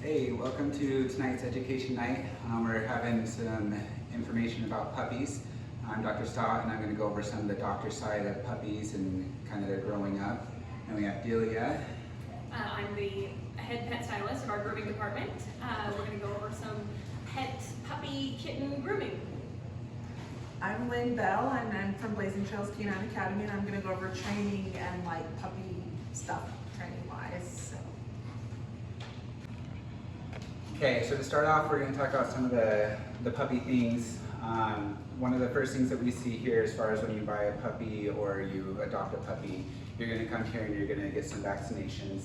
Hey, welcome to tonight's education night. We're having some information about puppies. I'm Dr. Stott, and I'm going to go over some of the doctor side of puppies and kind of their growing up. And we have Delia. I'm the head pet stylist of our grooming department. We're going to go over some pet puppy kitten grooming. I'm Lynn Bell, and I'm from Blazing Trails Canine Academy, and I'm going to go over training and like puppy stuff training-wise. Okay, so to start off, we're going to talk about some of the puppy things. One of the first things that we see here as far as when you buy a puppy or you adopt a puppy, you're going to come here and you're going to get some vaccinations.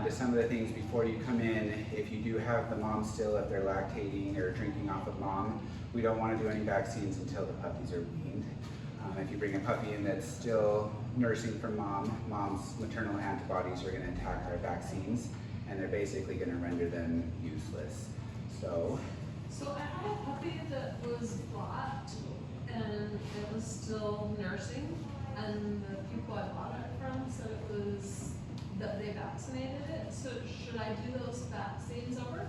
To some of the things before you come in, if you do have the mom still, if they're lactating or drinking off of mom, we don't want to do any vaccines until the puppies are weaned. If you bring a puppy in that's still nursing from mom's maternal antibodies are going to attack our vaccines, and they're basically going to render them useless. So I had a puppy that was bought and it was still nursing, and the people I bought it from said it was that they vaccinated it. So should I do those vaccines over?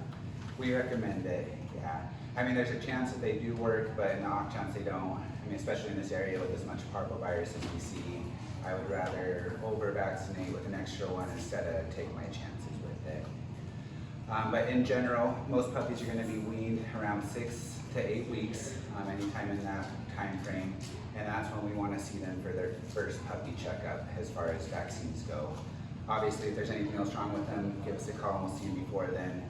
we recommend it, yeah. I mean, there's a chance that they do work, but in the off chance they don't, I mean, especially in this area with as much parvovirus as we see, I would rather over-vaccinate with an extra one instead of take my chances with it. But in general, most puppies are going to be weaned around 6 to 8 weeks, anytime in that time frame, and that's when we want to see them for their first puppy checkup as far as vaccines go. Obviously, if there's anything else wrong with them, give us a call and we'll see them before then.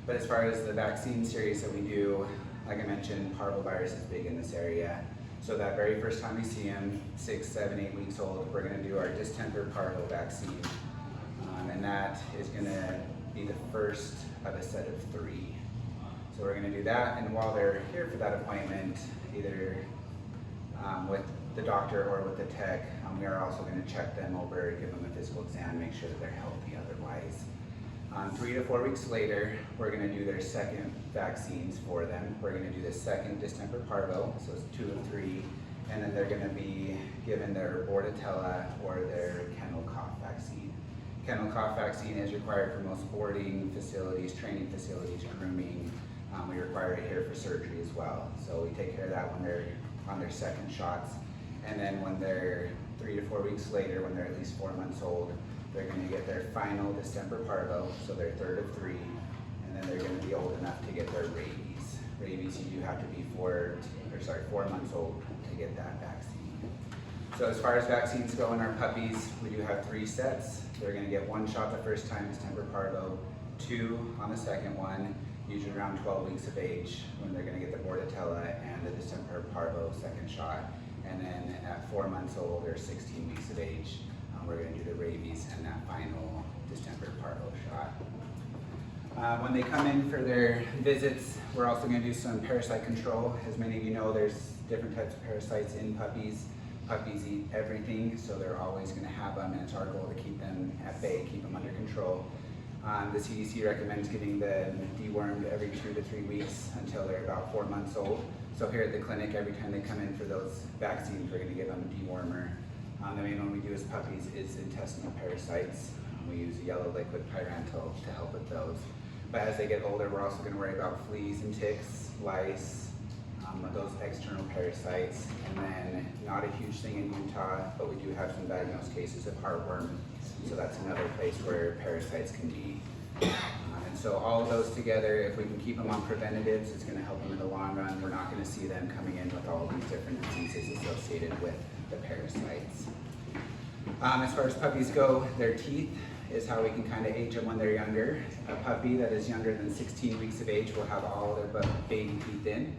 But as far as the vaccine series that we do, like I mentioned, parvovirus is big in this area. So that very first time we see them, 6, 7, 8 weeks old, we're going to do our distemper parvo vaccine, and that is going to be the first of a set of 3. So we're going to do that, and while they're here for that appointment, either with the doctor or with the tech, we are also going to check them over, give them a physical exam, make sure that they're healthy otherwise. 3 to 4 weeks later, we're going to do their second vaccines for them. We're going to do the second distemper parvo, so it's 2 of 3, and then they're going to be given their bordetella or their kennel cough vaccine. Kennel cough vaccine is required for most boarding facilities, training facilities, grooming. We require it here for surgery as well. So we take care of that when they're on their second shots. And then when they're 3 to 4 weeks later, when they're at least 4 months old, they're going to get their final distemper parvo, so their third of 3, and then they're going to be old enough to get their rabies. Rabies, you do have to be 4 months old to get that vaccine. So as far as vaccines go in our puppies, we do have 3 sets. They're going to get 1 shot the first time, distemper parvo, 2 on the second one, usually around 12 weeks of age, when they're going to get the bordetella and the distemper parvo second shot. And then at 4 months old or 16 weeks of age, we're going to do the rabies and that final distemper parvo shot. When they come in for their visits, we're also going to do some parasite control. As many of you know, there's different types of parasites in puppies. Puppies eat everything, so they're always going to have them, and it's our goal to keep them at bay, keep them under control. The CDC recommends getting them dewormed every 2 to 3 weeks until they're about 4 months old. So here at the clinic, every time they come in for those vaccines, we're going to give them a dewormer. The main one we do as puppies is intestinal parasites. We use yellow liquid pyrantel to help with those. But as they get older, we're also going to worry about fleas and ticks, lice, those external parasites, and then not a huge thing in Utah, but we do have some diagnosed cases of heartworm, so that's another place where parasites can be. And so all of those together, if we can keep them on preventatives, it's going to help them in the long run. We're not going to see them coming in with all these different diseases associated with the parasites. As far as puppies go, their teeth is how we can kind of age them when they're younger. A puppy that is younger than 16 weeks of age will have all their baby teeth in.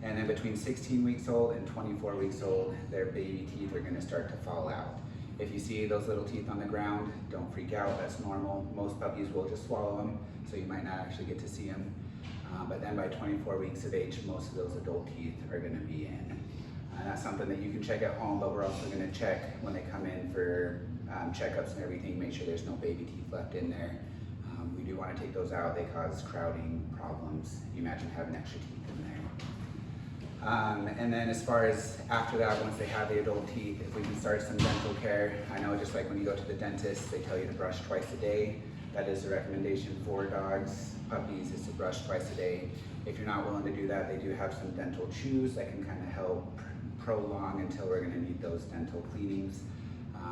And then between 16 weeks old and 24 weeks old, their baby teeth are going to start to fall out. If you see those little teeth on the ground, don't freak out, that's normal. Most puppies will just swallow them, so you might not actually get to see them. But then by 24 weeks of age, most of those adult teeth are going to be in. And that's something that you can check at home, but we're also going to check when they come in for checkups and everything, make sure there's no baby teeth left in there. We do want to take those out. They cause crowding problems. You imagine having extra teeth in there. And then as far as after that, once they have the adult teeth, if we can start some dental care. I know just like when you go to the dentist, they tell you to brush twice a day. That is the recommendation for dogs. Puppies is to brush twice a day. If you're not willing to do that, they do have some dental chews that can kind of help prolong until we're going to need those dental cleanings.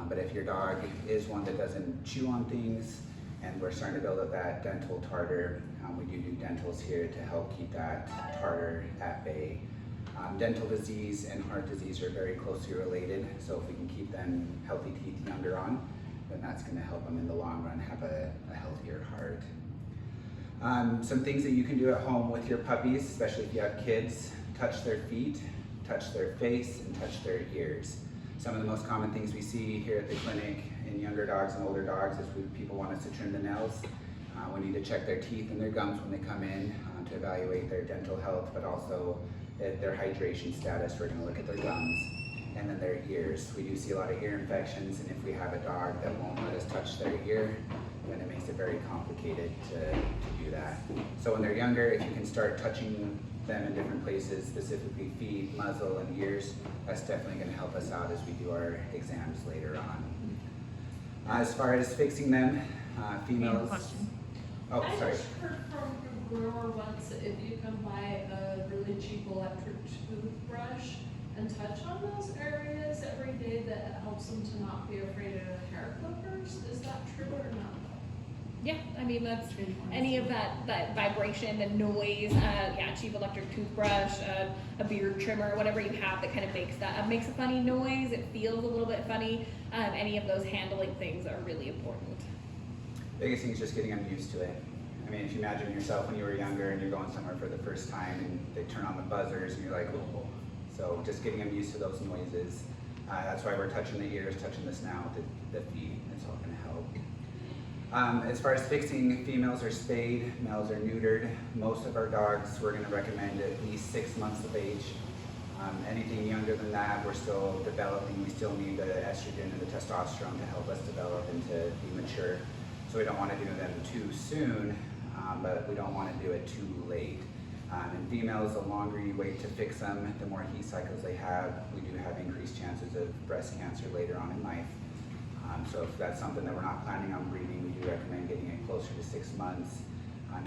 But if your dog is one that doesn't chew on things, and we're starting to build up that dental tartar, we do dentals here to help keep that tartar at bay. Dental disease and heart disease are very closely related, so if we can keep them healthy teeth younger on, then that's going to help them in the long run have a healthier heart. Some things that you can do at home with your puppies, especially if you have kids: touch their feet, touch their face, and touch their ears. Some of the most common things we see here at the clinic in younger dogs and older dogs is people want us to trim the nails. We need to check their teeth and their gums when they come in to evaluate their dental health, but also their hydration status. We're going to look at their gums and then their ears. We do see a lot of ear infections, and if we have a dog that won't let us touch their ear, then it makes it very complicated to do that. So when they're younger, if you can start touching them in different places, specifically feet, muzzle, and ears, that's definitely going to help us out as we do our exams later on. As far as fixing them, females. Oh, sorry. I just heard from Groomer once that if you can buy a really cheap electric toothbrush and touch on those areas every day, that it helps them to not be afraid of hair clippers. Is that true or not? Yeah, I mean, that's any of that vibration and noise, yeah, cheap electric toothbrush, a beard trimmer, whatever you have that kind of makes a funny noise, it feels a little bit funny. Any of those handling things are really important. Biggest thing is just getting them used to it. I mean, if you imagine yourself when you were younger and you're going somewhere for the first time and they turn on the buzzers and you're like, oh. So just getting them used to those noises. That's why we're touching the ears, touching the snout, the feet. It's all going to help. As far as fixing, females are spayed, males are neutered. Most of our dogs, we're going to recommend at least 6 months of age. Anything younger than that, we're still developing. We still need the estrogen and the testosterone to help us develop and to be mature. So we don't want to do them too soon, but we don't want to do it too late. In females, the longer you wait to fix them, the more heat cycles they have. We do have increased chances of breast cancer later on in life. So if that's something that we're not planning on breeding, we do recommend getting it closer to 6 months.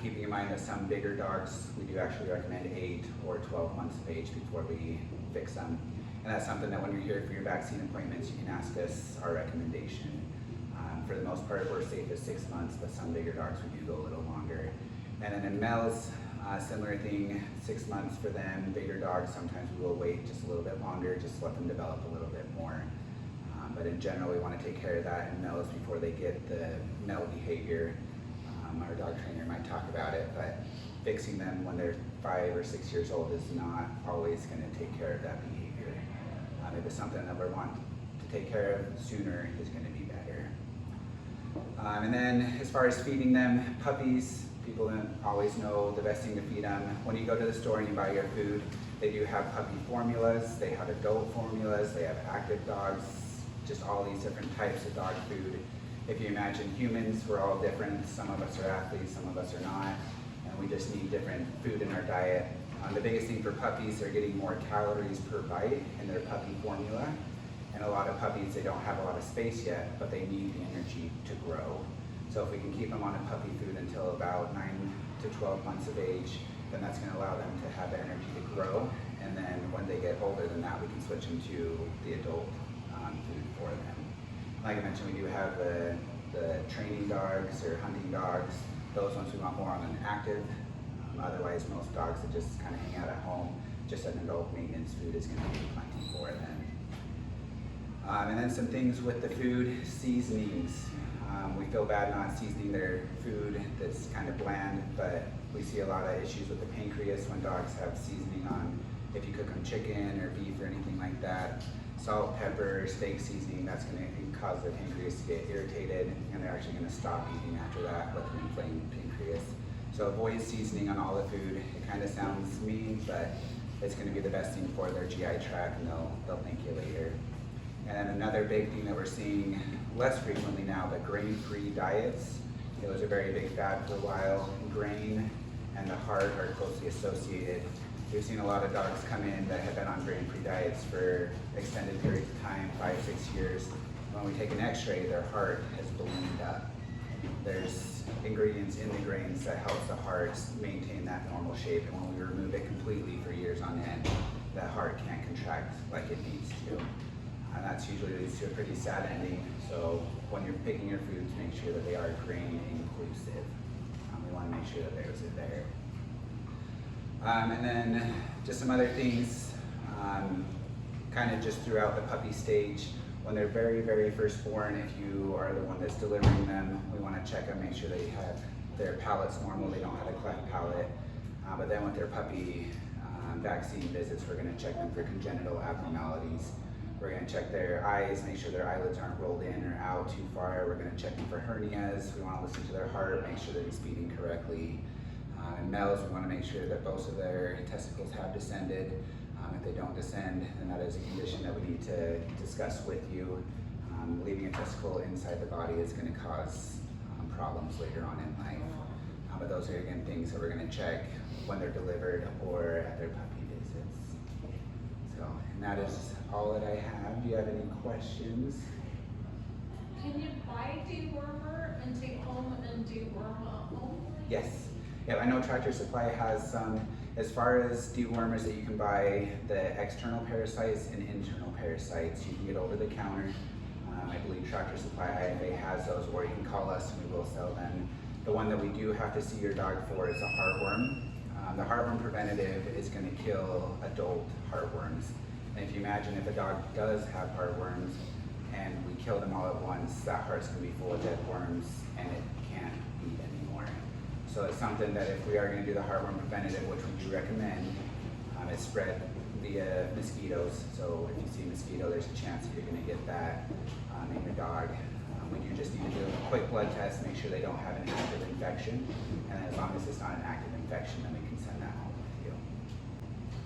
Keeping in mind that some bigger dogs, we do actually recommend 8 or 12 months of age before we fix them. And that's something that when you're here for your vaccine appointments, you can ask us our recommendation. For the most part, we're safe at 6 months, but some bigger dogs we do go a little longer. And then in males, similar thing, 6 months for them. Bigger dogs, sometimes we will wait just a little bit longer, just let them develop a little bit more. But in general, we want to take care of that in males before they get the male behavior. Our dog trainer might talk about it, but fixing them when they're 5 or 6 years old is not always going to take care of that behavior. If it's something that we want to take care of sooner, is going to be better. And then as far as feeding them, puppies, people don't always know the best thing to feed them. When you go to the store and you buy your food, they do have puppy formulas, they have adult formulas, they have active dogs, just all these different types of dog food. If you imagine humans, we're all different. Some of us are athletes, some of us are not, and we just need different food in our diet. The biggest thing for puppies, they're getting more calories per bite in their puppy formula. And a lot of puppies, they don't have a lot of space yet, but they need the energy to grow. So if we can keep them on a puppy food until about 9 to 12 months of age, then that's going to allow them to have the energy to grow. And then when they get older than that, we can switch them to the adult food for them. Like I mentioned, we do have the training dogs or hunting dogs. Those ones we want more on an active. Otherwise, most dogs that just kind of hang out at home, just an adult maintenance food is going to be plenty for them. And then some things with the food, seasonings. We feel bad not seasoning their food that's kind of bland, but we see a lot of issues with the pancreas when dogs have seasoning on. If you cook them chicken or beef or anything like that, salt, pepper, steak seasoning, that's going to cause their pancreas to get irritated, and they're actually going to stop eating after that with an inflamed pancreas. So avoid seasoning on all the food. It kind of sounds mean, but it's going to be the best thing for their GI tract, and they'll thank you later. And then another big thing that we're seeing less frequently now, but grain-free diets. It was a very big fad for a while. Grain and the heart are closely associated. We've seen a lot of dogs come in that have been on grain-free diets for extended periods of time, 5, 6 years. When we take an x-ray, their heart has ballooned up. there's ingredients in the grains that helps the heart maintain that normal shape. And when we remove it completely for years on end, the heart can't contract like it needs to. And that's usually leads to a pretty sad ending. So when you're picking your foods, make sure that they are grain inclusive. We want to make sure that there's it there. And then just some other things, kind of just throughout the puppy stage. When they're very, very first born, if you are the one that's delivering them, we want to check them, make sure they have their palate's normal, they don't have a cleft palate. But then with their puppy vaccine visits, we're going to check them for congenital abnormalities. We're going to check their eyes, make sure their eyelids aren't rolled in or out too far. We're going to check them for hernias. We want to listen to their heart, make sure that it's beating correctly. In males, we want to make sure that both of their testicles have descended. If they don't descend, then that is a condition that we need to discuss with you. Leaving a testicle inside the body is going to cause problems later on in life. But those are, again, things that we're going to check when they're delivered or at their puppy visits. So, and that is all that I have. Do you have any questions? Can you buy dewormer and take home and deworm at home? Yes. Yeah, I know Tractor Supply has some. As far as dewormers that you can buy, the external parasites and internal parasites, you can get over the counter. I believe Tractor Supply IFA has those, or you can call us and we will sell them. The one that we do have to see your dog for is a heartworm. The heartworm preventative is going to kill adult heartworms. And if you imagine if a dog does have heartworms and we kill them all at once, that heart's going to be full of dead worms and it can't eat anymore. So it's something that if we are going to do the heartworm preventative, which we do recommend, it's spread via mosquitoes. So if you see a mosquito, there's a chance that you're going to get that in your dog. We do just need to do a quick blood test, make sure they don't have an active infection. And as long as it's not an active infection, then we can send that home with you.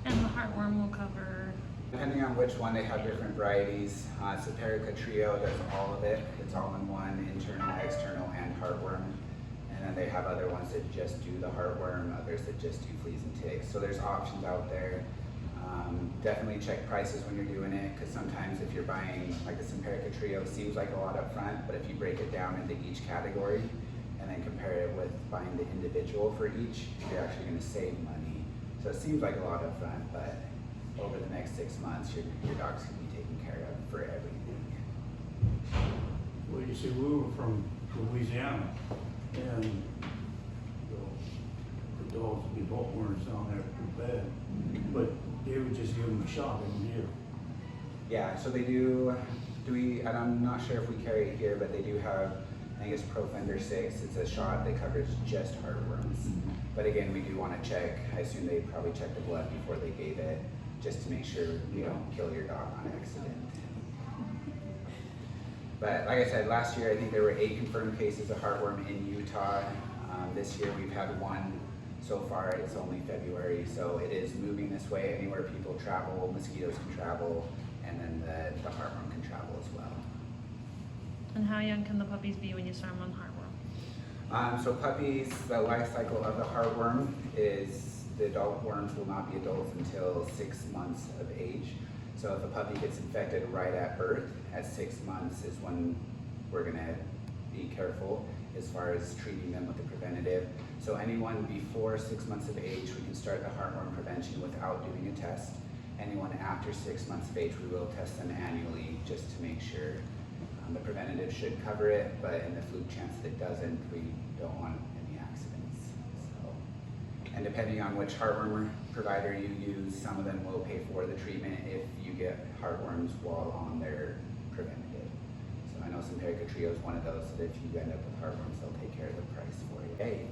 And the heartworm will cover? Depending on which one, they have different varieties. Saperica Trio does all of it. It's all in one, internal, external, and heartworm. And then they have other ones that just do the heartworm, others that just do fleas and ticks. So there's options out there. Definitely check prices when you're doing it, because sometimes if you're buying, like the Simparica Trio, seems like a lot up front, but if you break it down into each category and then compare it with buying the individual for each, you're actually going to save money. So it seems like a lot up front, but over the next 6 months, your dog's going to be taken care of for everything. Well, you see, we were from Louisiana, and the dogs would be bolt-worms down there pretty bad, but they would just give them a shot every year. Yeah, so they do we, and I'm not sure if we carry it here, but they do have, I think it's Profender 6. It's a shot that covers just heartworms. But again, we do want to check. I assume they probably checked the blood before they gave it, just to make sure you don't kill your dog on accident. But like I said, last year I think there were 8 confirmed cases of heartworm in Utah. This year we've had 1 so far. It's only February, so it is moving this way. Anywhere people travel, mosquitoes can travel, and then the heartworm can travel as well. And how young can the puppies be when you start them on heartworm? So puppies, the life cycle of the heartworm is the adult worms will not be adults until 6 months of age. So if a puppy gets infected right at birth, at 6 months is when we're gonna be careful as far as treating them with the preventative. So anyone before 6 months of age, we can start the heartworm prevention without doing a test. Anyone after 6 months of age, we will test them annually just to make sure. The preventative should cover it, but in the fluke chance that it doesn't, we don't want any accidents. So, and depending on which heartworm provider you use, some of them will pay for the treatment if you get heartworms while on their preventative. So I know Simparica Trio is one of those, that if you end up with heartworms, they'll take care of the price for you. Hey,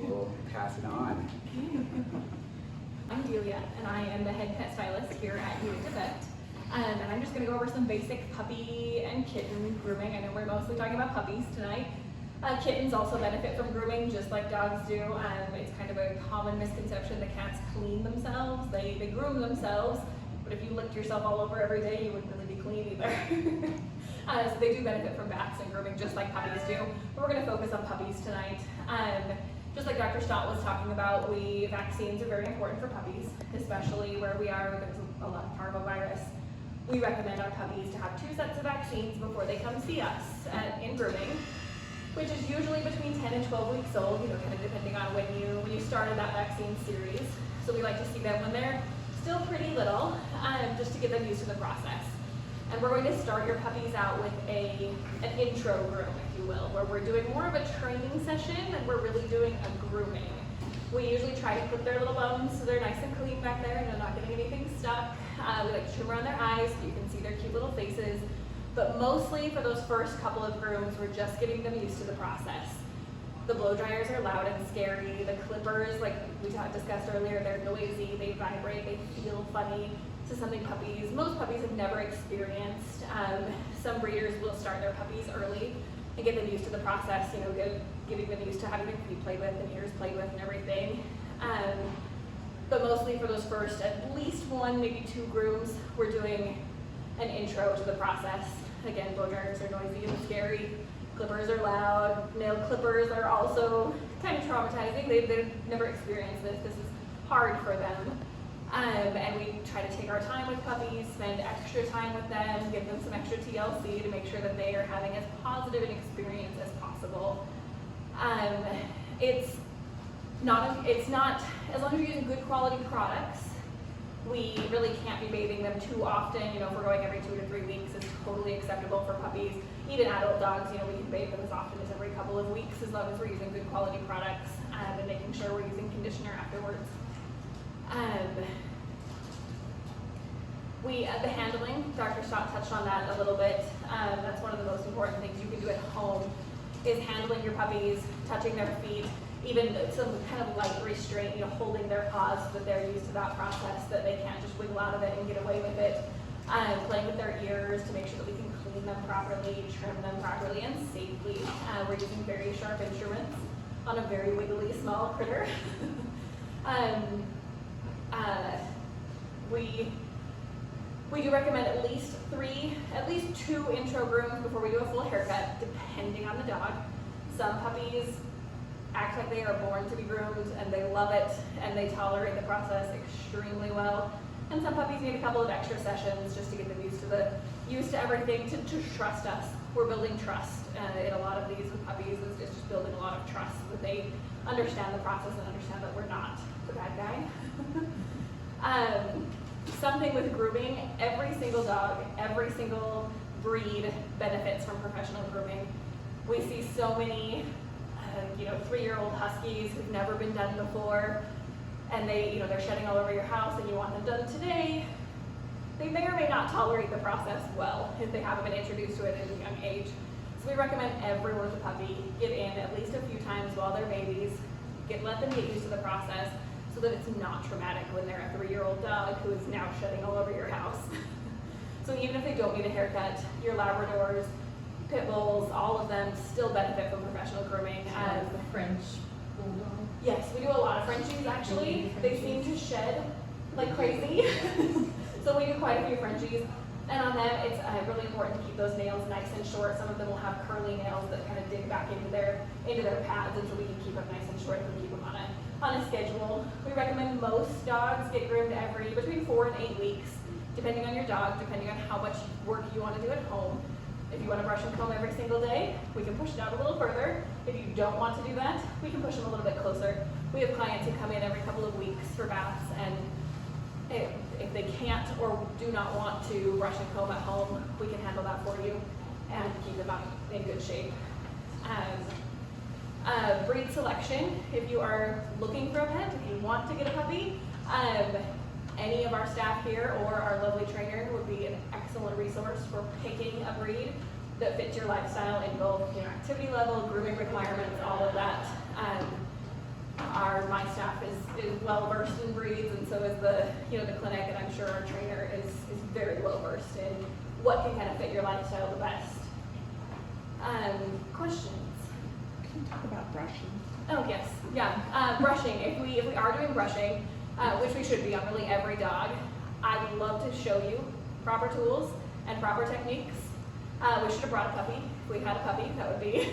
we'll pass it on. I'm Delia, and I am the head pet stylist here at UVS Vet. And I'm just going to go over some basic puppy and kitten grooming. I know we're mostly talking about puppies tonight. Kittens also benefit from grooming just like dogs do. It's kind of a common misconception that cats clean themselves. They groom themselves, but if you licked yourself all over every day, you wouldn't really be clean either. So they do benefit from baths and grooming just like puppies do. But we're going to focus on puppies tonight. Just like Dr. Stott was talking about, vaccines are very important for puppies, especially where we are, there's a lot of parvovirus. We recommend our puppies to have 2 sets of vaccines before they come see us in grooming. which is usually between 10 and 12 weeks old, kind of depending on when you started that vaccine series. So we like to see them when they're still pretty little, just to get them used to the process. And we're going to start your puppies out with an intro groom, if you will, where we're doing more of a training session and we're really doing a grooming. We usually try to clip their little bones so they're nice and clean back there and they're not getting anything stuck. We like to trim around their eyes so you can see their cute little faces. But mostly for those first couple of grooms, we're just getting them used to the process. The blow dryers are loud and scary. The clippers, like we discussed earlier, they're noisy, they vibrate, they feel funny. This is something most puppies have never experienced. Some breeders will start their puppies early and get them used to the process, getting them used to having their feet played with and ears played with and everything. But mostly for those first at least 1, maybe 2 grooms, we're doing an intro to the process. Again, blow dryers are noisy and scary. Clippers are loud. Nail clippers are also kind of traumatizing. They've never experienced this. This is hard for them. And we try to take our time with puppies, spend extra time with them, give them some extra TLC to make sure that they are having as positive an experience as possible. It's not, as long as you're using good quality products, we really can't be bathing them too often. If we're going every 2 to 3 weeks, it's totally acceptable for puppies. Even adult dogs, we can bathe them as often as every couple of weeks as long as we're using good quality products and making sure we're using conditioner afterwards. The handling, Dr. Stott touched on that a little bit. That's one of the most important things you can do at home is handling your puppies, touching their feet, even some kind of light restraint, holding their paws so that they're used to that process, that they can't just wiggle out of it and get away with it. Playing with their ears to make sure that we can clean them properly, trim them properly and safely. We're using very sharp instruments on a very wiggly small critter. We do recommend at least 2 intro grooms before we do a full haircut, depending on the dog. Some puppies act like they are born to be groomed and they love it and they tolerate the process extremely well. And some puppies need a couple of extra sessions just to get them used to everything, to trust us. We're building trust in a lot of these with puppies. It's just building a lot of trust that they understand the process and understand that we're not the bad guy. Something with grooming, every single dog, every single breed benefits from professional grooming. We see so many 3-year-old huskies who've never been done before, and they're shedding all over your house and you want them done today. They may or may not tolerate the process well if they haven't been introduced to it at a young age. So we recommend everyone with a puppy get in at least a few times while they're babies, let them get used to the process so that it's not traumatic when they're a 3-year-old dog who is now shedding all over your house. So even if they don't need a haircut, your Labradors, Pit Bulls, all of them still benefit from professional grooming. French bulldog. Yes, we do a lot of Frenchies actually. They seem to shed like crazy. So we do quite a few Frenchies. And on them, it's really important to keep those nails nice and short. Some of them will have curly nails that kind of dig back into their pads, and so we can keep them nice and short and keep them on a schedule. We recommend most dogs get groomed between 4 and 8 weeks, depending on your dog, depending on how much work you want to do at home. If you want to brush and comb every single day, we can push it out a little further. If you don't want to do that, we can push them a little bit closer. We have clients who come in every couple of weeks for baths, and if they can't or do not want to brush and comb at home, we can handle that for you and keep them in good shape. Breed selection, if you are looking for a pet, if you want to get a puppy, any of our staff here or our lovely trainer would be an excellent resource for picking a breed that fits your lifestyle in both activity level, grooming requirements, all of that. My staff is well versed in breeds, and so is the clinic, and I'm sure our trainer is very well versed in what can kind of fit your lifestyle the best. Questions? Can you talk about brushing? Oh yes, yeah. Brushing. If we are doing brushing, which we should be on really every dog, I would love to show you proper tools and proper techniques. We should have brought a puppy. If we had a puppy, that would be.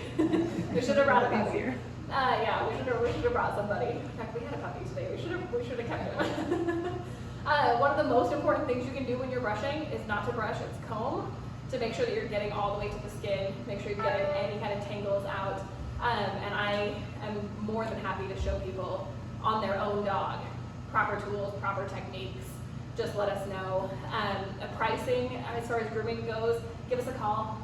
We should have brought a puppy. Yeah, we should have brought somebody. In fact, we had a puppy today. We should have kept him. One of the most important things you can do when you're brushing is not to brush its comb to make sure that you're getting all the way to the skin, make sure you're getting any kind of tangles out. And I am more than happy to show people on their own dog proper tools, proper techniques. Just let us know. Pricing as far as grooming goes, give us a call.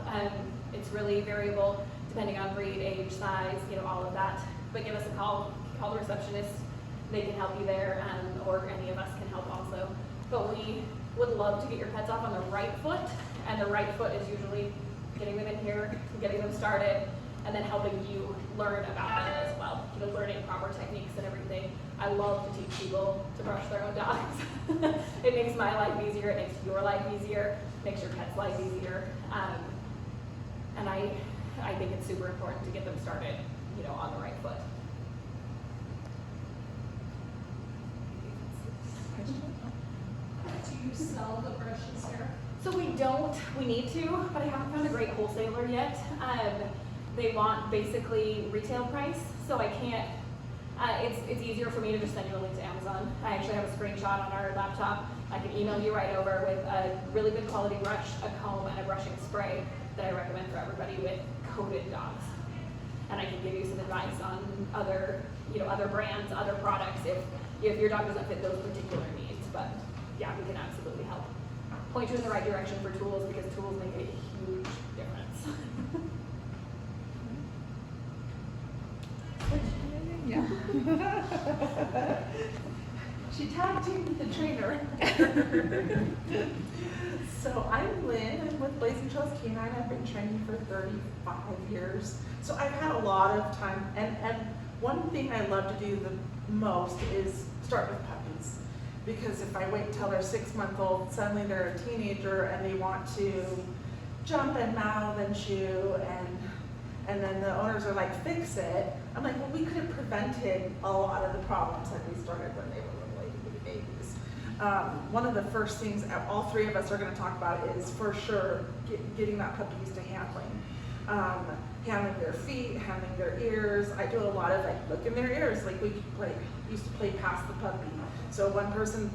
It's really variable depending on breed, age, size, all of that. But give us a call the receptionist. They can help you there, or any of us can help also. But we would love to get your pets off on the right foot, and the right foot is usually getting them in here, getting them started, and then helping you learn about them as well. Learning proper techniques and everything. I love to teach people to brush their own dogs. It makes my life easier, it makes your life easier, makes your pet's life easier. And I think it's super important to get them started, on the right foot. Do you sell the brushes here? So we don't, we need to, but I haven't found a great wholesaler yet. They want basically retail price, so I can't, it's easier for me to just send you a link to Amazon. I actually have a screenshot on our laptop. I can email you right over with a really good quality brush, a comb, and a brushing spray that I recommend for everybody with coated dogs. And I can give you some advice on other, other brands, other products if your dog doesn't fit those particular needs. But yeah, we can absolutely help point you in the right direction for tools, because tools make a huge difference. Yeah. She tag teamed with the trainer. So I'm Lynn, I'm with Blazing Trails Canine. I've been training for 35 years. So I've had a lot of time, and one thing I love to do the most is start with puppies. Because if I wait until they're 6-month-old, suddenly they're a teenager and they want to jump and mouth and chew, and then the owners are like, fix it. I'm like, well, we could have prevented a lot of the problems that we started when they were little babies. One of the first things all three of us are going to talk about is for sure getting that puppy used to handling. Handling their feet, handling their ears. I do a lot of look in their ears. Like we used to play pass the puppy. So one person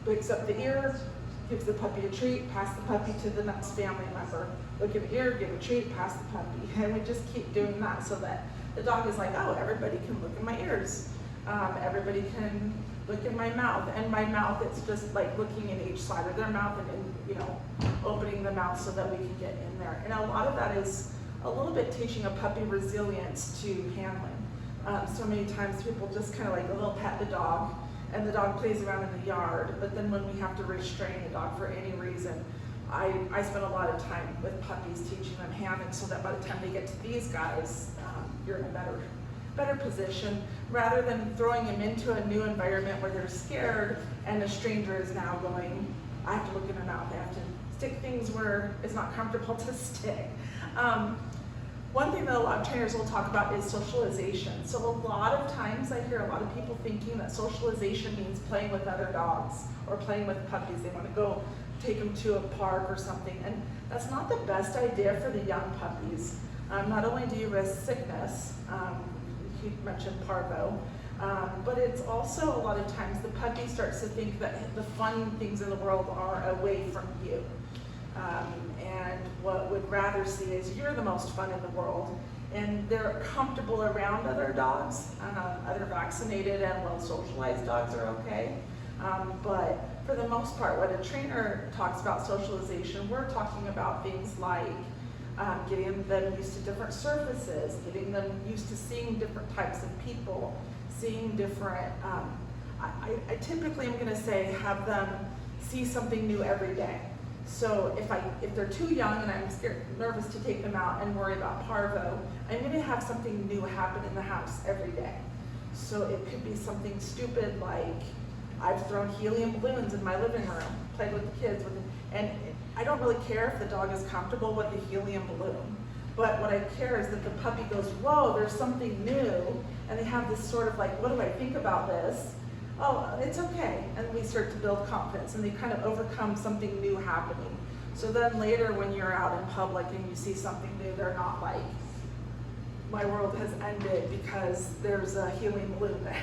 picks up the ear, gives the puppy a treat, pass the puppy to the next family member. Look in the ear, give a treat, pass the puppy. And we just keep doing that so that the dog is like, oh, everybody can look in my ears. Everybody can look in my mouth. And my mouth, it's just like looking in each side of their mouth and opening the mouth so that we can get in there. And a lot of that is a little bit teaching a puppy resilience to handling. So many times people just kind of like a little pet the dog, and the dog plays around in the yard, but then when we have to restrain the dog for any reason, I spend a lot of time with puppies teaching them handling so that by the time they get to these guys, you're in a better position, rather than throwing them into a new environment where they're scared and a stranger is now going, I have to look in their mouth, I have to stick things where it's not comfortable to stick. One thing that a lot of trainers will talk about is socialization. So a lot of times I hear a lot of people thinking that socialization means playing with other dogs or playing with puppies. They want to go take them to a park or something. And that's not the best idea for the young puppies. Not only do you risk sickness, he mentioned parvo, but it's also a lot of times the puppy starts to think that the fun things in the world are away from you. And what would rather see is you're the most fun in the world, and they're comfortable around other dogs. Other vaccinated and well-socialized dogs are okay. But for the most part, when a trainer talks about socialization, we're talking about things like getting them used to different surfaces, getting them used to seeing different types of people, seeing different, I typically am going to say have them see something new every day. So if they're too young and I'm nervous to take them out and worry about parvo, I'm going to have something new happen in the house every day. So it could be something stupid like I've thrown helium balloons in my living room, played with the kids, and I don't really care if the dog is comfortable with the helium balloon. But what I care is that the puppy goes, whoa, there's something new, and they have this sort of like, what do I think about this? Oh, it's okay. And we start to build confidence, and they kind of overcome something new happening. So then later when you're out in public and you see something new, they're not like, my world has ended because there's a helium balloon there,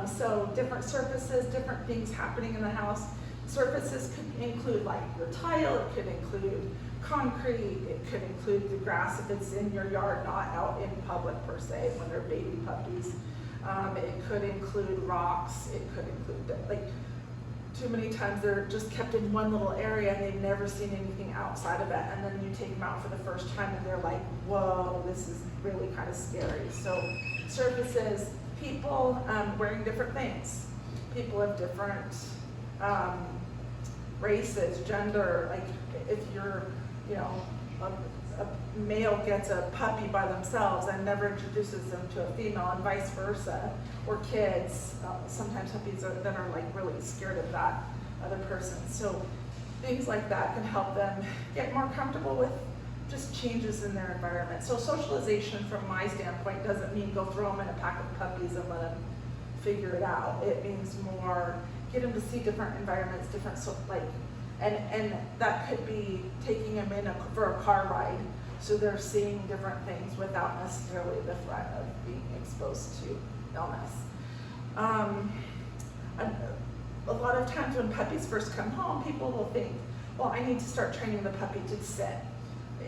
So different surfaces, different things happening in the house. Surfaces could include like your tile, it could include concrete, it could include the grass if it's in your yard, not out in public per se when they're baby puppies. It could include rocks, it could include, like, too many times they're just kept in one little area and they've never seen anything outside of it, and then you take them out for the first time and they're like, whoa, this is really kind of scary. So surfaces, people wearing different things. People of different races, gender, like if you're, you know, a male gets a puppy by themselves and never introduces them to a female, and vice versa, or kids, sometimes puppies that are like really scared of that other person. So things like that can help them get more comfortable with just changes in their environment. So socialization from my standpoint doesn't mean go throw them in a pack of puppies and let them figure it out. It means more get them to see different environments, different, so like, and that could be taking them in for a car ride, so they're seeing different things without necessarily the threat of being exposed to illness. A lot of times when puppies first come home, people will think, well, I need to start training the puppy to sit.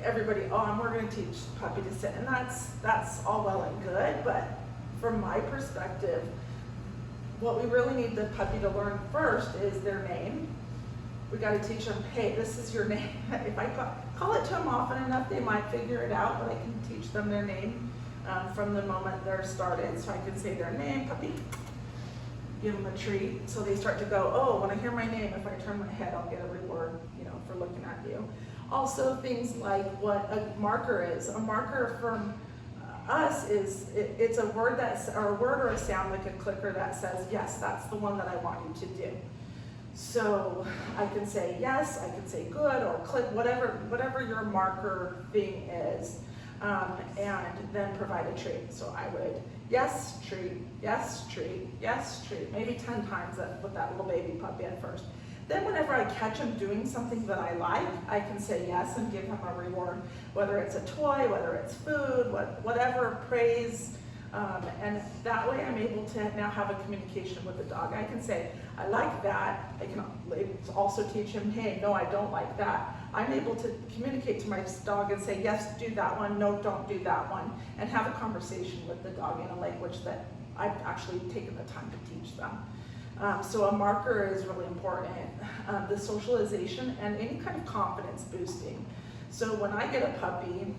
Everybody, we're going to teach the puppy to sit, and that's all well and good, but from my perspective, what we really need the puppy to learn first is their name. We got to teach them, hey, this is your name. If I call it to them often enough, they might figure it out, but I can teach them their name from the moment they're started. So I can say their name, puppy, give them a treat. So they start to go, oh, when I hear my name, if I turn my head, I'll get a reward, you know, for looking at you. Also things like what a marker is. A marker from us is, it's a word or a word or a sound like a clicker that says, yes, that's the one that I want you to do. So I can say yes, I can say good, or click, whatever your marker thing is, and then provide a treat. So I would, yes, treat, yes, treat, yes, treat, maybe 10 times with that little baby puppy at first. Then whenever I catch him doing something that I like, I can say yes and give him a reward, whether it's a toy, whether it's food, whatever, praise. And that way I'm able to now have a communication with the dog. I can say, I like that. I can also teach him, hey, no, I don't like that. I'm able to communicate to my dog and say, yes, do that one, no, don't do that one, and have a conversation with the dog in a language that I've actually taken the time to teach them. So a marker is really important. The socialization and any kind of confidence boosting. So when I get a puppy,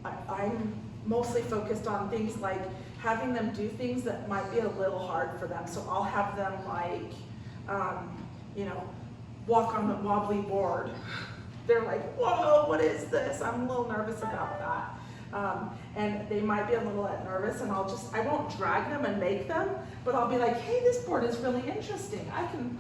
I'm mostly focused on things like having them do things that might be a little hard for them. So I'll have them like, you know, walk on a wobbly board. They're like, whoa, what is this? I'm a little nervous about that. And they might be a little nervous, and I won't drag them and make them, but I'll be like, hey, this board is really interesting. I can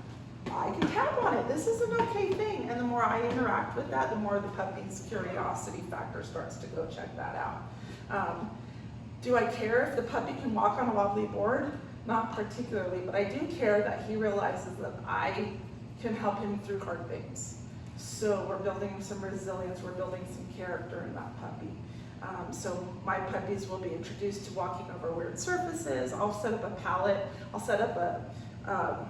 tap on it. This is an okay thing. And the more I interact with that, the more the puppy's curiosity factor starts to go check that out. Do I care if the puppy can walk on a wobbly board? Not particularly, but I do care that he realizes that I can help him through hard things. So we're building some resilience, we're building some character in that puppy. So my puppies will be introduced to walking over weird surfaces. I'll set up a pallet, I'll set up a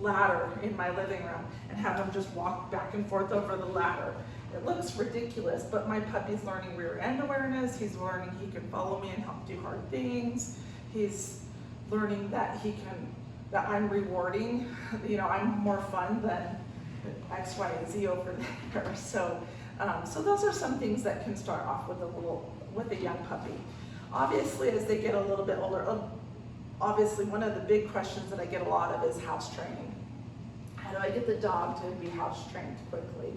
ladder in my living room and have them just walk back and forth over the ladder. It looks ridiculous, but my puppy's learning rear end awareness. He's learning he can follow me and help do hard things. He's learning that that I'm rewarding. You know, I'm more fun than X, Y, and Z over there. So those are some things that can start off with a young puppy. Obviously, as they get a little bit older, obviously one of the big questions that I get a lot of is house training. How do I get the dog to be house trained quickly?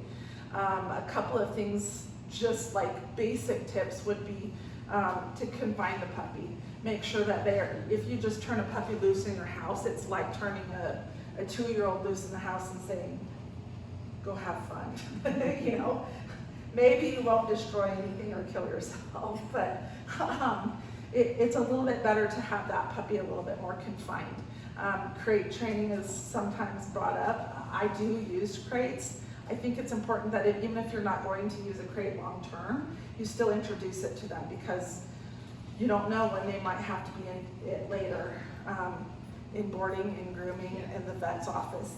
A couple of things, just like basic tips, would be to confine the puppy. Make sure that if you just turn a puppy loose in your house, it's like turning a 2-year-old loose in the house and saying, go have fun. You know, maybe you won't destroy anything or kill yourself, but it's a little bit better to have that puppy a little bit more confined. Crate training is sometimes brought up. I do use crates. I think it's important that even if you're not going to use a crate long term, you still introduce it to them, because you don't know when they might have to be in it later. in boarding, in grooming, in the vet's office.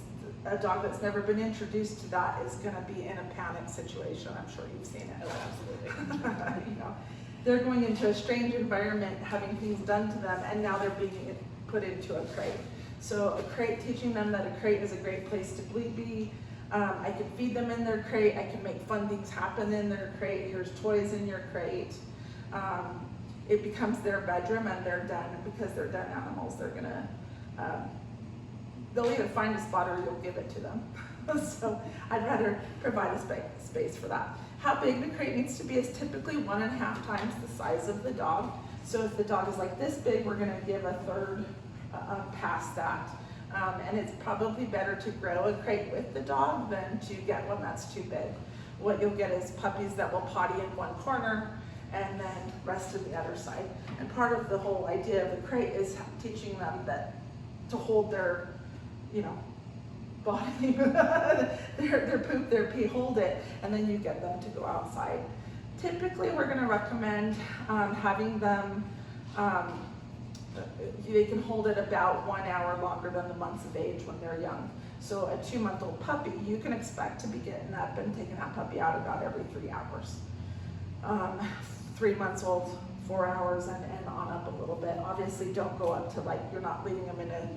A dog that's never been introduced to that is gonna be in a panic situation. I'm sure you've seen it. Absolutely. You know, they're going into a strange environment, having things done to them, and now they're being put into a crate. So a crate, teaching them that a crate is a great place to be. I can feed them in their crate. I can make fun things happen in their crate. Here's toys in your crate. It becomes their bedroom and they're den, and because they're den animals, they're gonna, they'll either find a spot or you'll give it to them. So I'd rather provide a space for that. How big the crate needs to be is typically 1.5 times the size of the dog. So if the dog is like this big, we're gonna give a third past that. And it's probably better to grow a crate with the dog than to get one that's too big. What you'll get is puppies that will potty in one corner and then rest in the other side. And part of the whole idea of the crate is teaching them that to hold their, you know, body, their poop, their pee, hold it, and then you get them to go outside. Typically, we're gonna recommend having them, they can hold it about 1 hour longer than the months of age when they're young. So a 2-month-old puppy, you can expect to be getting up and taking that puppy out about every 3 hours. 3 months old, 4 hours and on up a little bit. Obviously don't go up to, like, you're not leaving them in a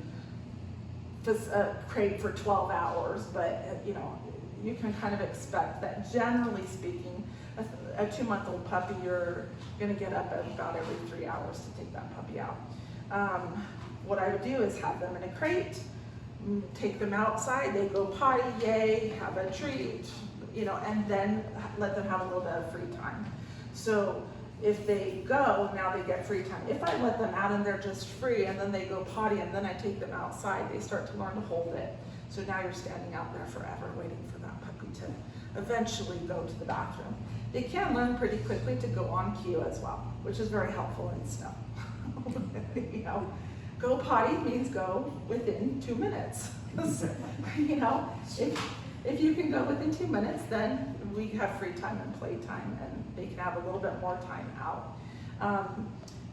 crate for 12 hours, but you know, you can kind of expect that generally speaking, a 2-month-old puppy, you're gonna get up at about every 3 hours to take that puppy out. What I would do is have them in a crate, take them outside, they go potty, yay, have a treat, you know, and then let them have a little bit of free time. So if they go, now they get free time. If I let them out and they're just free and then they go potty and then I take them outside, they start to learn to hold it. So now you're standing out there forever waiting for that puppy to eventually go to the bathroom. They can learn pretty quickly to go on cue as well, which is very helpful in snow. You know, go potty means go within 2 minutes. You know, if you can go within 2 minutes, then we have free time and play time, and they can have a little bit more time out.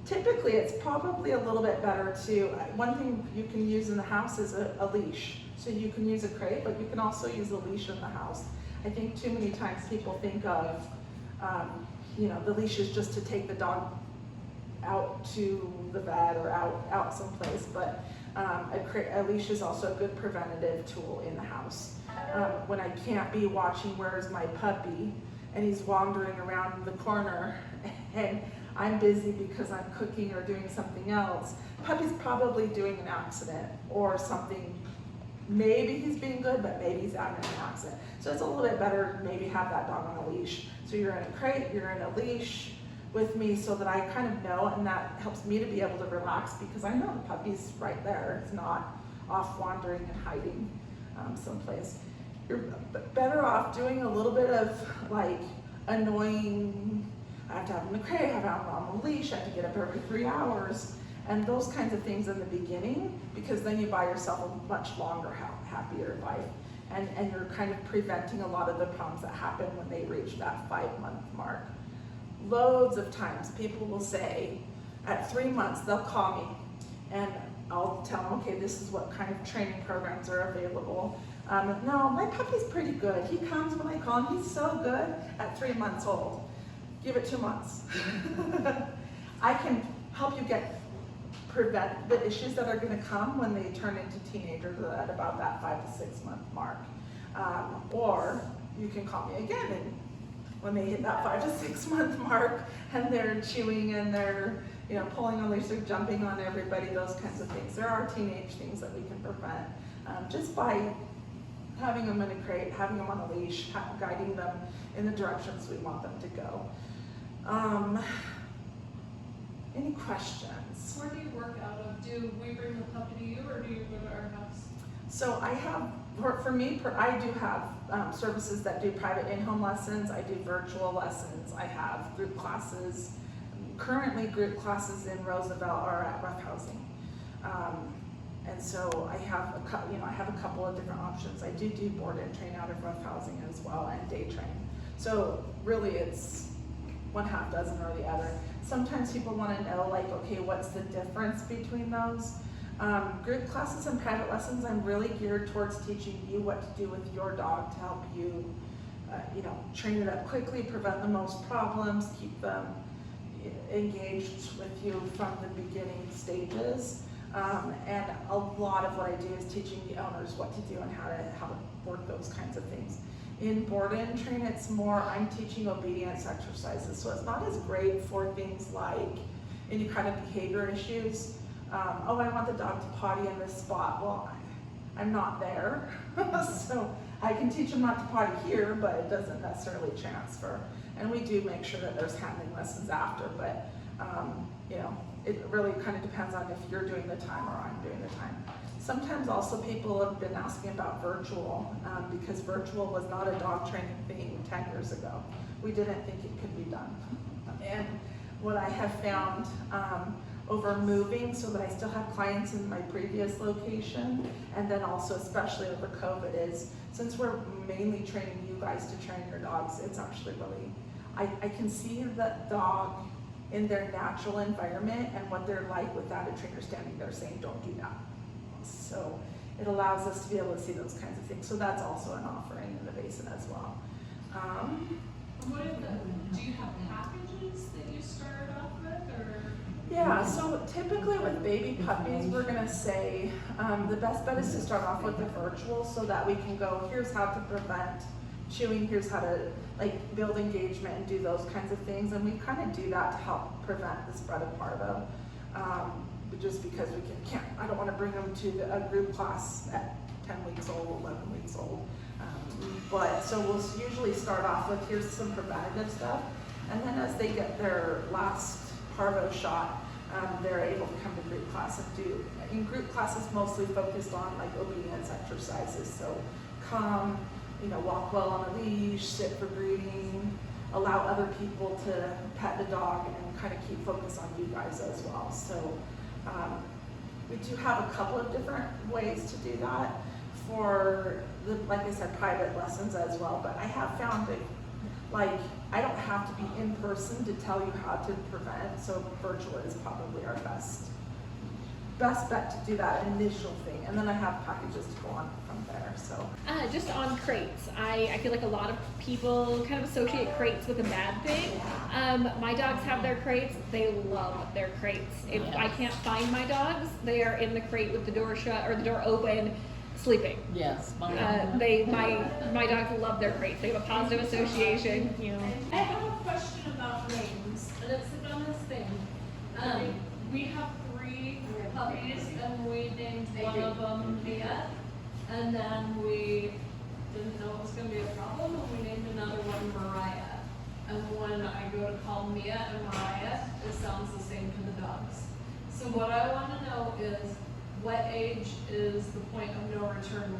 Typically, it's probably a little bit better to, one thing you can use in the house is a leash. So you can use a crate, but you can also use a leash in the house. I think too many times people think of, you know, the leash is just to take the dog out to the vet or out someplace, but a leash is also a good preventative tool in the house. When I can't be watching where's my puppy and he's wandering around the corner and I'm busy because I'm cooking or doing something else, puppy's probably doing an accident or something. Maybe he's being good, but maybe he's having an accident. So it's a little bit better to maybe have that dog on a leash. So you're in a crate, you're in a leash with me so that I kind of know, and that helps me to be able to relax because I know the puppy's right there. It's not off wandering and hiding someplace. You're better off doing a little bit of like annoying, I have to have him in the crate, I have to have him on the leash, I have to get up every 3 hours, and those kinds of things in the beginning, because then you buy yourself a much longer, happier life. And you're kind of preventing a lot of the problems that happen when they reach that 5-month mark. Loads of times people will say, at 3 months, they'll call me and I'll tell them, okay, this is what kind of training programs are available. No, my puppy's pretty good. He comes when I call him, he's so good at 3 months old. Give it 2 months. I can help you prevent the issues that are gonna come when they turn into teenagers at about that 5 to 6 month mark. Or you can call me again and when they hit that 5 to 6 month mark and they're chewing and they're, you know, pulling on leash, they're jumping on everybody, those kinds of things. There are teenage things that we can prevent just by having them in a crate, having them on a leash, guiding them in the directions we want them to go. Any questions? Where do you work out of? Do we bring the puppy to you or do you go to our house? So I have, for me, I do have services that do private in-home lessons. I do virtual lessons. I have group classes. Currently, group classes in Roosevelt are at Rough Housing. And so I have a couple of different options. I do board and train out of Rough Housing as well and day train. So really it's 1/2 dozen or the other. Sometimes people want to know, like, okay, what's the difference between those? Group classes and private lessons, I'm really geared towards teaching you what to do with your dog to help you, train it up quickly, prevent the most problems, keep them engaged with you from the beginning stages. And a lot of what I do is teaching the owners what to do and how to work those kinds of things. In board and train, it's more, I'm teaching obedience exercises, so it's not as great for things like any kind of behavior issues. Oh, I want the dog to potty in this spot. Well, I'm not there, so I can teach them not to potty here, but it doesn't necessarily transfer. And we do make sure that there's handling lessons after, but it really kind of depends on if you're doing the time or I'm doing the time. Sometimes also people have been asking about virtual, because virtual was not a dog training thing 10 years ago. We didn't think it could be done. And what I have found over moving, so that I still have clients in my previous location, and then also especially over COVID, is since we're mainly training you guys to train your dogs, it's actually really, I can see that dog in their natural environment and what they're like without a trainer standing there saying, don't do that. So it allows us to be able to see those kinds of things. So that's also an offering in the basin as well. Do you have packages that you started off with, or? Yeah, so typically with baby puppies, we're gonna say the best bet is to start off with the virtual so that we can go, here's how to prevent chewing, here's how to build engagement and do those kinds of things. And we kind of do that to help prevent the spread of parvo. Just because we can't, I don't want to bring them to a group class at 10 weeks old, 11 weeks old. But so we'll usually start off with, here's some preventative stuff. And then as they get their last parvo shot, they're able to come to group class and do, in group classes mostly focused on obedience exercises. So come, walk well on a leash, sit for breeding, allow other people to pet the dog, and kind of keep focus on you guys as well. So we do have a couple of different ways to do that for the, like I said, private lessons as well. But I have found that I don't have to be in person to tell you how to prevent. So virtual is probably our best bet to do that initial thing. And then I have packages to go on from there. So Just on crates, I feel like a lot of people kind of associate crates with a bad thing. My dogs have their crates. They love their crates. If I can't find my dogs, they are in the crate with the door shut or the door open, sleeping. Yes. My dogs love their crates. They have a positive association. I have a question about names, and it's the dumbest thing. We have 3 puppies, and we named one of them Mia, and then we didn't know it was going to be a problem, and we named another one Mariah. And when I go to call Mia and Mariah, it sounds the same to the dogs. So what I want to know is, what age is the point of no return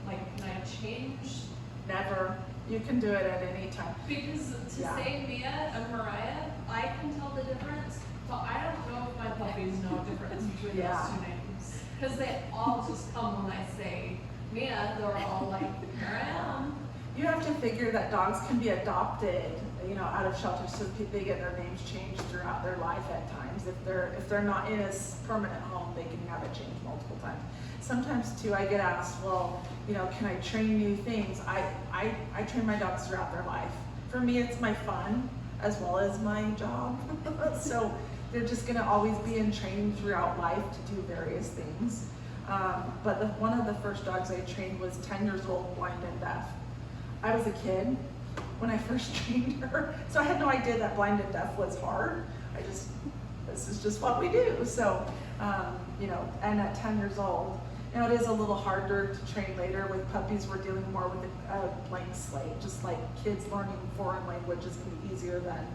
when can I change? never, you can do it at any time. Because to say Mia and Mariah, I can tell the difference, but I don't know if my puppies know the difference between those 2 names. Because they all just come when I say Mia, they're all like, here I am. You have to figure that dogs can be adopted, out of shelters, so they get their names changed throughout their life at times. If they're not in a permanent home, they can have it changed multiple times. Sometimes too, I get asked, well, can I train new things? I train my dogs throughout their life. For me, it's my fun as well as my job. So they're just gonna always be in training throughout life to do various things. But one of the first dogs I trained was 10 years old, blind and deaf. I was a kid when I first trained her, so I had no idea that blind and deaf was hard. This is just what we do. So, and at 10 years old, it is a little harder to train later. With puppies, we're dealing more with a blank slate. Just like kids learning foreign language is going to be easier than,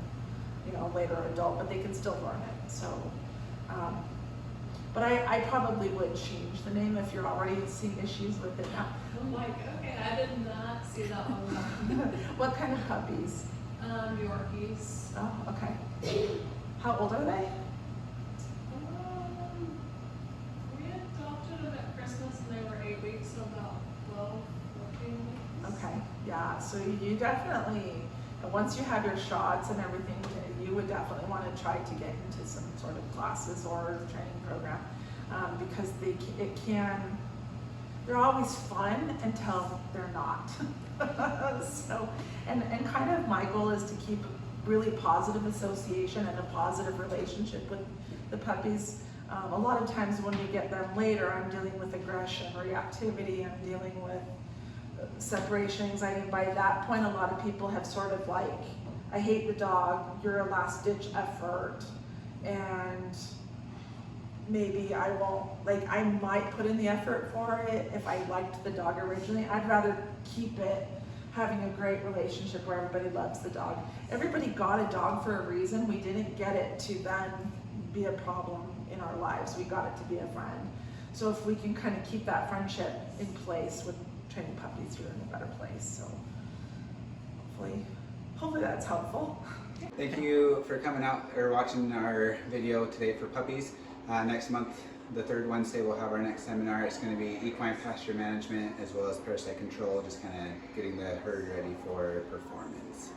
later adult, but they can still learn it. So, but I probably would change the name if you're already seeing issues with it now. I'm like, okay, I did not see that one. What kind of puppies? Yorkies. Oh, okay. How old are they? We adopted them at Christmas and they were 8 weeks, so about 12, 14 weeks. Okay, yeah, so you definitely, once you have your shots and everything, you would definitely want to try to get into some sort of classes or training program, because they're always fun until they're not. So, and kind of my goal is to keep really positive association and a positive relationship with the puppies. A lot of times when we get them later, I'm dealing with aggression, reactivity, I'm dealing with separation anxiety. By that point, a lot of people have sort of like, I hate the dog, you're a last ditch effort, and maybe I won't, like I might put in the effort for it if I liked the dog originally. I'd rather keep it having a great relationship where everybody loves the dog. Everybody got a dog for a reason. We didn't get it to then be a problem in our lives. We got it to be a friend. So if we can kind of keep that friendship in place with training puppies, we're in a better place. So hopefully that's helpful. Thank you for coming out or watching our video today for puppies. Next month, the third Wednesday, we'll have our next seminar. It's going to be equine pasture management as well as parasite control, just kind of getting the herd ready for performance.